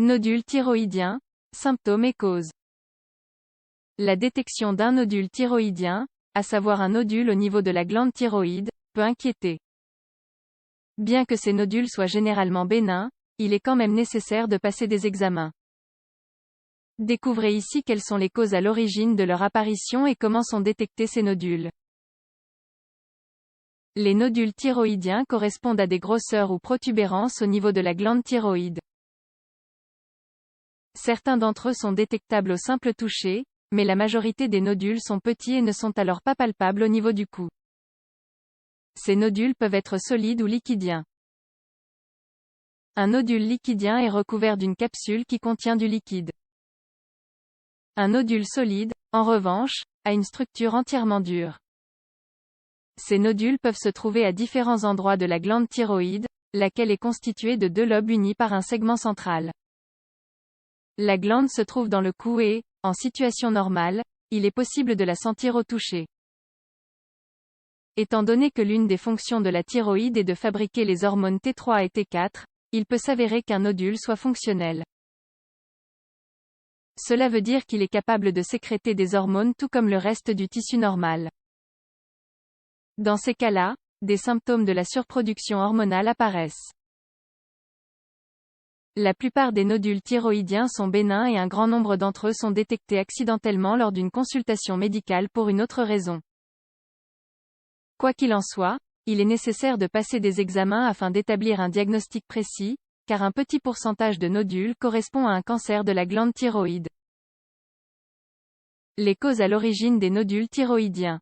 Nodule thyroïdien, symptômes et causes. La détection d'un nodule thyroïdien, à savoir un nodule au niveau de la glande thyroïde, peut inquiéter. Bien que ces nodules soient généralement bénins, il est quand même nécessaire de passer des examens. Découvrez ici quelles sont les causes à l'origine de leur apparition et comment sont détectés ces nodules. Les nodules thyroïdiens correspondent à des grosseurs ou protubérances au niveau de la glande thyroïde. Certains d'entre eux sont détectables au simple toucher, mais la majorité des nodules sont petits et ne sont alors pas palpables au niveau du cou. Ces nodules peuvent être solides ou liquidiens. Un nodule liquidien est recouvert d'une capsule qui contient du liquide. Un nodule solide, en revanche, a une structure entièrement dure. Ces nodules peuvent se trouver à différents endroits de la glande thyroïde, laquelle est constituée de 2 lobes unis par un segment central. La glande se trouve dans le cou et, en situation normale, il est possible de la sentir au toucher. Étant donné que l'une des fonctions de la thyroïde est de fabriquer les hormones T3 et T4, il peut s'avérer qu'un nodule soit fonctionnel. Cela veut dire qu'il est capable de sécréter des hormones tout comme le reste du tissu normal. Dans ces cas-là, des symptômes de la surproduction hormonale apparaissent. La plupart des nodules thyroïdiens sont bénins et un grand nombre d'entre eux sont détectés accidentellement lors d'une consultation médicale pour une autre raison. Quoi qu'il en soit, il est nécessaire de passer des examens afin d'établir un diagnostic précis, car un petit pourcentage de nodules correspond à un cancer de la glande thyroïde. Les causes à l'origine des nodules thyroïdiens.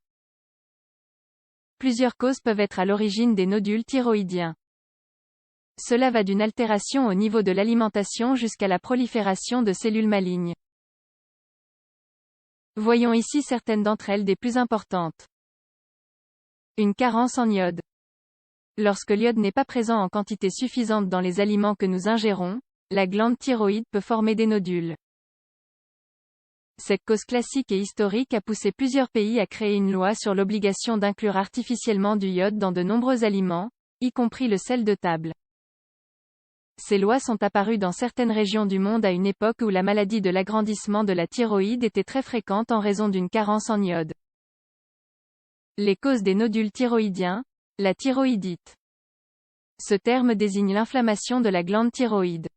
Plusieurs causes peuvent être à l'origine des nodules thyroïdiens. Cela va d'une altération au niveau de l'alimentation jusqu'à la prolifération de cellules malignes. Voyons ici certaines d'entre elles des plus importantes. Une carence en iode. Lorsque l'iode n'est pas présent en quantité suffisante dans les aliments que nous ingérons, la glande thyroïde peut former des nodules. Cette cause classique et historique a poussé plusieurs pays à créer une loi sur l'obligation d'inclure artificiellement du iode dans de nombreux aliments, y compris le sel de table. Ces lois sont apparues dans certaines régions du monde à une époque où la maladie de l'agrandissement de la thyroïde était très fréquente en raison d'une carence en iode. Les causes des nodules thyroïdiens, la thyroïdite. Ce terme désigne l'inflammation de la glande thyroïde.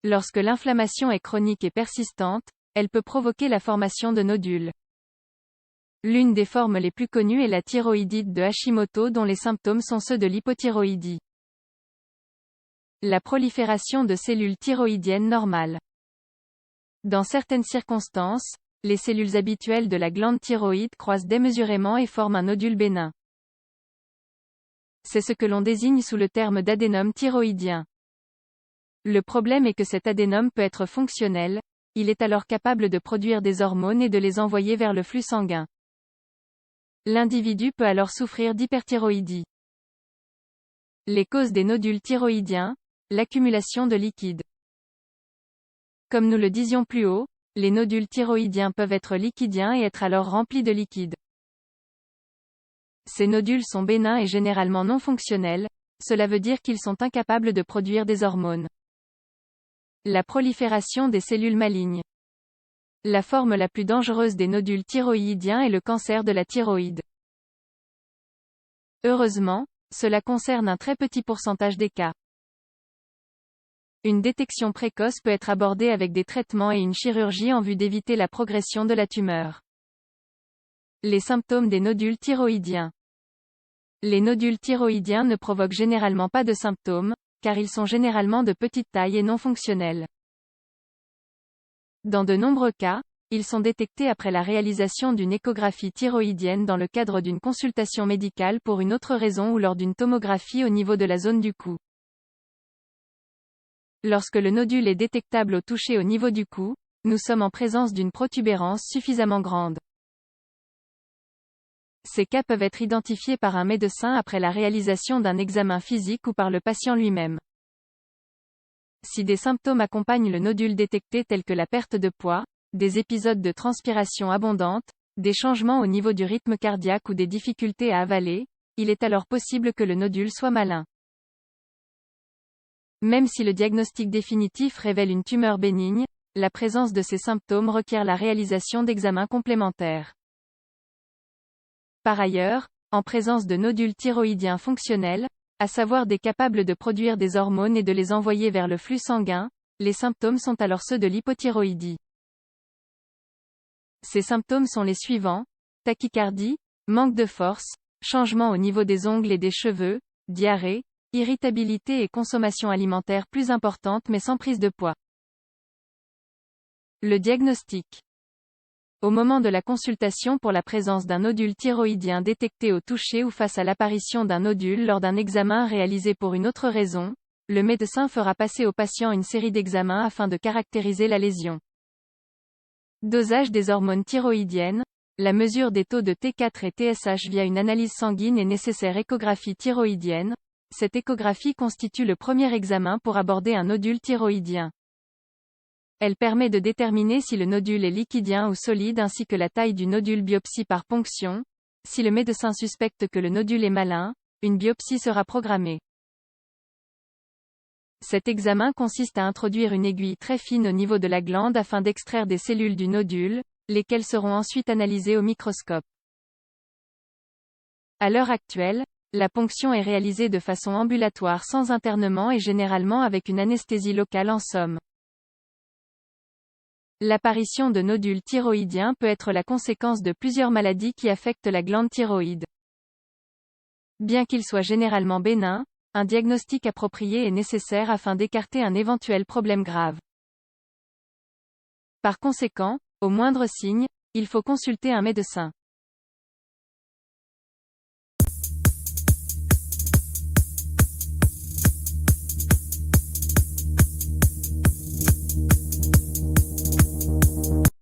Lorsque l'inflammation est chronique et persistante, elle peut provoquer la formation de nodules. L'une des formes les plus connues est la thyroïdite de Hashimoto dont les symptômes sont ceux de l'hypothyroïdie. La prolifération de cellules thyroïdiennes normales. Dans certaines circonstances, les cellules habituelles de la glande thyroïde croissent démesurément et forment un nodule bénin. C'est ce que l'on désigne sous le terme d'adénome thyroïdien. Le problème est que cet adénome peut être fonctionnel, il est alors capable de produire des hormones et de les envoyer vers le flux sanguin. L'individu peut alors souffrir d'hyperthyroïdie. Les causes des nodules thyroïdiens, l'accumulation de liquide. Comme nous le disions plus haut, les nodules thyroïdiens peuvent être liquidiens et être alors remplis de liquide. Ces nodules sont bénins et généralement non fonctionnels, cela veut dire qu'ils sont incapables de produire des hormones. La prolifération des cellules malignes. La forme la plus dangereuse des nodules thyroïdiens est le cancer de la thyroïde. Heureusement, cela concerne un très petit pourcentage des cas. Une détection précoce peut être abordée avec des traitements et une chirurgie en vue d'éviter la progression de la tumeur. Les symptômes des nodules thyroïdiens. Les nodules thyroïdiens ne provoquent généralement pas de symptômes, car ils sont généralement de petite taille et non fonctionnels. Dans de nombreux cas, ils sont détectés après la réalisation d'une échographie thyroïdienne dans le cadre d'une consultation médicale pour une autre raison ou lors d'une tomographie au niveau de la zone du cou. Lorsque le nodule est détectable au toucher au niveau du cou, nous sommes en présence d'une protubérance suffisamment grande. Ces cas peuvent être identifiés par un médecin après la réalisation d'un examen physique ou par le patient lui-même. Si des symptômes accompagnent le nodule détecté tels que la perte de poids, des épisodes de transpiration abondante, des changements au niveau du rythme cardiaque ou des difficultés à avaler, il est alors possible que le nodule soit malin. Même si le diagnostic définitif révèle une tumeur bénigne, la présence de ces symptômes requiert la réalisation d'examens complémentaires. Par ailleurs, en présence de nodules thyroïdiens fonctionnels, à savoir des capables de produire des hormones et de les envoyer vers le flux sanguin, les symptômes sont alors ceux de l'hypothyroïdie. Ces symptômes sont les suivants: tachycardie, manque de force, changement au niveau des ongles et des cheveux, diarrhée, irritabilité et consommation alimentaire plus importante mais sans prise de poids. Le diagnostic. Au moment de la consultation pour la présence d'un nodule thyroïdien détecté au toucher ou face à l'apparition d'un nodule lors d'un examen réalisé pour une autre raison, le médecin fera passer au patient une série d'examens afin de caractériser la lésion. Dosage des hormones thyroïdiennes. La mesure des taux de T4 et TSH via une analyse sanguine et nécessaire échographie thyroïdienne. Cette échographie constitue le premier examen pour aborder un nodule thyroïdien. Elle permet de déterminer si le nodule est liquidien ou solide ainsi que la taille du nodule. Biopsie par ponction. Si le médecin suspecte que le nodule est malin, une biopsie sera programmée. Cet examen consiste à introduire une aiguille très fine au niveau de la glande afin d'extraire des cellules du nodule, lesquelles seront ensuite analysées au microscope. À l'heure actuelle, la ponction est réalisée de façon ambulatoire sans internement et généralement avec une anesthésie locale en somme. L'apparition de nodules thyroïdiens peut être la conséquence de plusieurs maladies qui affectent la glande thyroïde. Bien qu'il soit généralement bénin, un diagnostic approprié est nécessaire afin d'écarter un éventuel problème grave. Par conséquent, au moindre signe, il faut consulter un médecin.